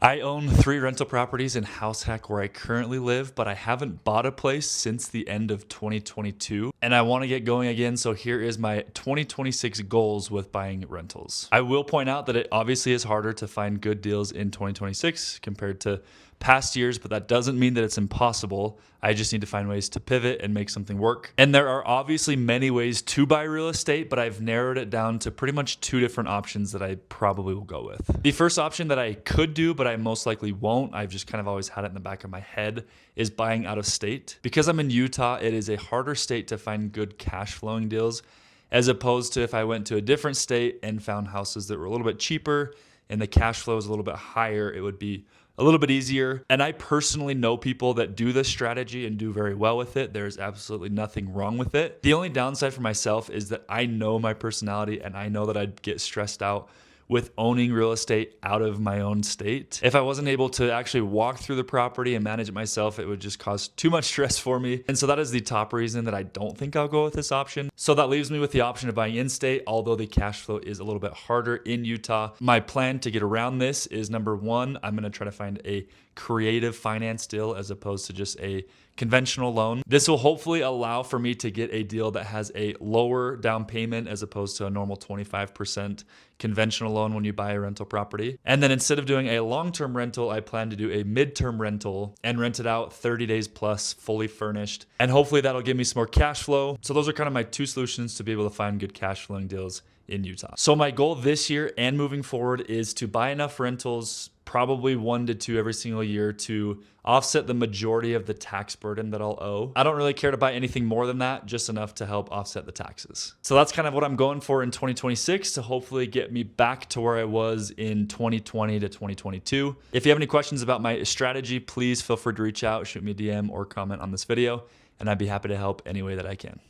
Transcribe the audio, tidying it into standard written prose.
I own 3 rental properties in House Hack where I currently live, but I haven't bought a place since the end of 2022, and I want to get going again, so here is my 2026 goals with buying rentals. I will point out that it obviously is harder to find good deals in 2026 compared to past years, but that doesn't mean that it's impossible. I just need to find ways to pivot and make something work. And there are obviously many ways to buy real estate, but I've narrowed it down to pretty much 2 different options that I probably will go with. The first option that I could do, but I most likely won't, I've just kind of always had it in the back of my head, is buying out of state. Because I'm in Utah, it is a harder state to find good cash flowing deals, as opposed to if I went to a different state and found houses that were a little bit cheaper and the cash flow is a little bit higher, it would be a little bit easier. And I personally know people that do this strategy and do very well with it. There's absolutely nothing wrong with it. The only downside for myself is that I know my personality and I know that I'd get stressed out with owning real estate out of my own state. If I wasn't able to actually walk through the property and manage it myself, it would just cause too much stress for me. And so that is the top reason that I don't think I'll go with this option. So that leaves me with the option of buying in-state, although the cash flow is a little bit harder in Utah. My plan to get around this is, number one, I'm gonna try to find a creative finance deal as opposed to just a conventional loan. This will hopefully allow for me to get a deal that has a lower down payment as opposed to a normal 25% conventional loan when you buy a rental property. And then instead of doing a long-term rental, I plan to do a mid-term rental and rent it out 30 days plus, fully furnished. And hopefully that'll give me some more cash flow. So those are kind of my 2 solutions to be able to find good cash flowing deals in Utah. So my goal this year and moving forward is to buy enough rentals, probably 1 to 2 every single year, to offset the majority of the tax burden that I'll owe. I don't really care to buy anything more than that, just enough to help offset the taxes. So that's kind of what I'm going for in 2026 to hopefully get me back to where I was in 2020 to 2022. If you have any questions about my strategy, please feel free to reach out, shoot me a DM or comment on this video, and I'd be happy to help any way that I can.